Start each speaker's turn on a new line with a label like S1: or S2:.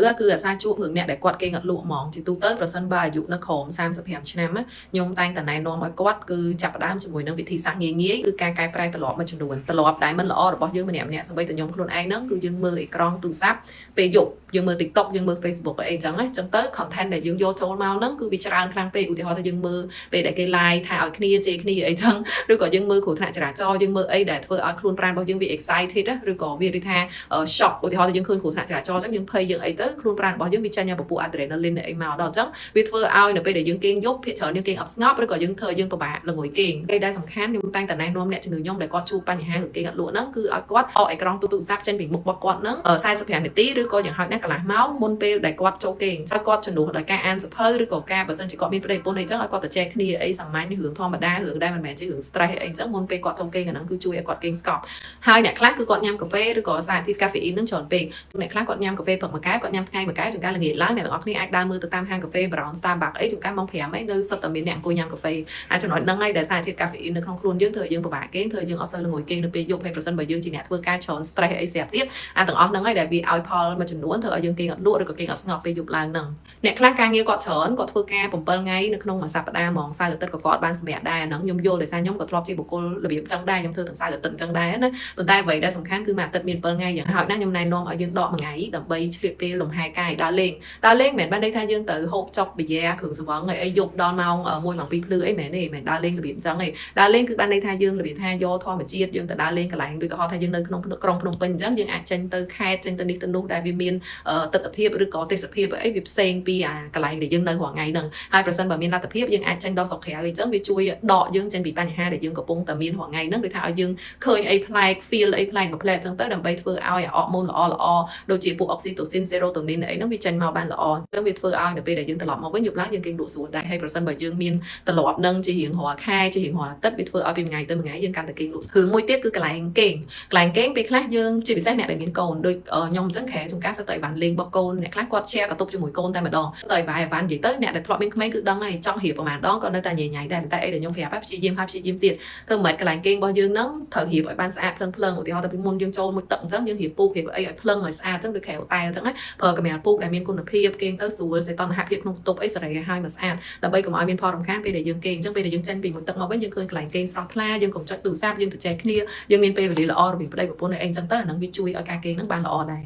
S1: ទៅគឺអាសាជួបរឿងអ្នកដែលគាត់គេអត់លក់ហ្មងជាទូទៅប្រសិនបើអាយុនៅក្រោម35ឆ្នាំខ្ញុំតែងតែណែនាំឲ្យគាត់គឺចាប់ផ្ដើមជាមួយនឹងវិធីសាស្ត្រងាយៗគឺការកែប្រែទម្លាប់មួយចំនួនទម្លាប់ដែលមិនល្អរបស់យើងម្នាក់ៗសូម្បីតែខ្ញុំខ្លួនឯងហ្នឹងគឺយើងមើលអេក្រង់ទូរស័ព្ទពេលយប់យើងមើល TikTok យើងមើល Facebook អីចឹងចឹងទៅ content ដែលយើងយកចូលមកហ្នឹងគឺវាច្រើនខ្លាំងពេកឧទាហរណ៍ថាយើងមើលពេលដែលគេ live ថាឲ្យគ្នាជេរគ្នាអីចឹងឬក៏យើងមើលគ្រោះថ្នាក់ចរាចរណ៍យើងមើលអីដែលធ្វើឲ្យខ្លួនប្រាណរបស់យើងវា excited ឬក៏វាដូចថា shock ឧទាហរណ៍ថាយើងឃើញគ្រោះថ្នាក់ចរាចរណ៍ចឹងយើងភ័យយើងអីទៅខ្លួនប្រាណរបស់យើងវាចេញពពួក adrenaline អីមកដល់ចឹងវាធ្វើឲ្យនៅពេលដែលយើងគេងយប់ភាគច្រើនយើងគេងអត់ស្ងប់ឬក៏យើងធ្វើយើងពិបាកល្ងុយគេងពេលដែលសំខាន់ខ្ញុំតែងតែណែនាំអ្នកជំងឺខ្ញុំដែលគាត់ជួបបញ្ហាគេងអត់លក់ហ្នឹងគឺឲ្យគាត់អកអេក្រង់ទូរស័ព្ទចេញពីមុខរបស់គាត់ហ្នឹង45នាទីឬក៏យ៉ាងហោចណាស់កន្លះម៉ោងមុនពេលដែលគាត់ចូលគេងឲ្យគាត់ជំនួសដោយការអានសៀវភៅឬក៏ការបើសិនជាគាត់មានប្តីប្រពន្ធអីចឹងឲ្យគាត់ទៅចែកគ្នាអីសាមញ្ញរឿងធម្មតារឿងដែលមិនមែនជារឿង stress អីចឹងមុនពេលគាត់ចូលគេងអាហ្នឹងគឺជួយឲ្យគាត់គេងស្កប់ហើយអ្នកខ្លះគឺគាត់ញ៉ាំកាហ្វេឬក៏សារធាតុកាហ្វេអ៊ីនហ្នឹងច្រើនពេកអ្នកខ្លះគាត់ញ៉ាំកាហ្វេព្រឹកមួយកែវគាត់ញ៉ាំថ្ងៃមួយកែវចង្ការល្ងាចឡើងអ្នកទាំងអស់គ្នាអាចដើរមើលទៅតាមហាងកាហ្វេ Brown Starbucks អីចង្ការម៉ោង5អីនៅសុទ្ធតែមានអ្នកអង្គុយញ៉ាំកាហ្វេអាចចំណុចហ្នឹងហើយដែលសារធាតុកាហ្វេអ៊ីននៅក្នុងខ្លួនយើងធ្វើឲ្យយើងពិបាកគេងធ្វើឲ្យយើងអត់សូវល្ងុយគេងនៅពេលយប់ហើយប្រសិនបើយើងជាអ្នកធ្វើការច្រើន stress អីស្រាប់ទៀតអាទាំងអស់ហ្នឹងហើយដែលវាឲ្យផលមួយចំនួនធ្វើឲ្យយើងគេងអត់លក់ឬក៏គេងអត់ស្ងប់ពេលយប់ឡើងហ្នឹងអ្នកខ្លះការងារគាត់ច្រើនគាត់ធ្វើការ7ថ្ងៃនៅក្នុងមួយសប្តាហ៍ហ្មងសៅរ៍អាទិត្យក៏គាត់បានសម្រាប់ដែរអាហ្នឹងខ្ញុំយល់ដោយសារខ្ញុំក៏ធ្លាប់ជាបុគ្គលរបៀបចឹងដែរខ្ញុំធ្វើទាំងសៅរ៍អាទិត្យចឹងដែរណាប៉ុន្តែអ្វីដែលសំខាន់គឺមួយអាទិត្យមាន7ថ្ងៃយ៉ាងហោចណាស់ខ្ញុំណែនាំឲ្យយើងដកមួយថ្ងៃដើម្បីឆ្លៀតពេលលំហែកាយដើរលេងមិនមែនបានន័យថាយើងទៅហូបចុកបយ៉ាគ្រឿងស្រវឹងអីយប់ដល់ម៉ោង1ម៉ោង2ភ្លឺអីមែនទេមិនដើរលេងរបៀបចឹងទេដើរលេងគឺបានន័យថាយើងរបៀបថាយកធម្មជាតិយើងទៅដើរលេងកន្លែងដូចឧទាហរណ៍ថាយើងនៅក្នុងក្រុងភ្នំពេញអញ្ចឹងយើងអាចចេញទៅខេត្តចេញទៅនេះទៅនោះដែលវាមានទិដ្ឋភាពឬក៏ទេសភាពអីវាផ្សេងពីអាកន្លែងដែលយើងនៅរាល់ថ្ងៃហ្នឹងហើយប្រសិនបើមានលទ្ធភាពយើងអាចចេញដល់ស្រុកក្រៅអីចឹងវាជួយដកយើងចេញពីបញ្ហាដែលយើងកំពុងតែមានរាល់ថ្ងៃហ្នឹងដូចថាឲ្យយើងឃើញអីប្លែក feel អីប្លែកមួយផ្លែអញ្ចឹងទៅដើម្បីធ្វើឲ្យអរម៉ូនល្អដូចជាពួក oxytocin serotonin អីហ្នឹងវាចេញមកបានល្អអញ្ចឹងវាធ្វើឲ្យនៅពេលដែលយើងត្រឡប់មកវិញយប់ឡើងយើងគេងលក់ស្រួលដែរហើយប្រសិនបើយើងមានទម្លាប់នឹងជារៀងរាល់ខែជារៀងរាល់អាទិត្យវាធ្វើឲ្យពីថ្ងៃទៅថ្ងៃយើងកាន់តែគេងលក់រឿងមួយទៀតគឺកន្លែងគេងពេលខ្លះយើងជាពិសេសអ្នកដែលមានកូនដូចខ្ញុំអញ្ចឹងខែចំការសិតតែបានលេងរបស់កូនអ្នកខ្លះគាត់ share កតុបជាមួយកូនតែម្ដងទៅឲ្យបាននិយាយទៅអ្នកដែលធ្លាប់មានក្មេងគឺដឹងហើយចង់រៀបប្រហែលដងក៏នៅតែញ៉ៃដែរតែអីដែលខ្ញុំប្រាប់ព្យាយាមទៀតធ្វើមិនកន្លែងគេងរបស់យើងហ្នឹងត្រូវរៀបឲ្យបានស្អាតភ្លឹងឧទាហរណ៍ទៅពីមុនយើងចូលមួយទឹកអញ្ចឹងយើងរៀបពូករៀបអីឲ្យភ្លឹងឲ្យស្អាតអញ្ចឹងដូចខែហូតែអញ្ចឹងណាប្រើកម្រាលពូកដែលមានគុណភាពគេងទៅស្រួលសីតុណ្ហភាពក្នុងបន្ទប់អីសេរីឲ្យមកស្អាតដើម្បីកុំឲ្យមានផលរំខានពេលដែលយើងគេងអញ្ចឹងពេលដែលយើងចេញពីមួយទឹកមកវិញយើងឃើញកន្លែងគេងស្រស់ថ្លាយើងកុំចុចទូរស័ព្ទយើងទៅចែកគ្នាយើងមានពេលវេលាល្អរវាងប្តីប្រពន្ធអីអញ្ចឹងទៅអាហ្នឹងវាជួយឲ្យការគេងហ្នឹងបានល្អដែរ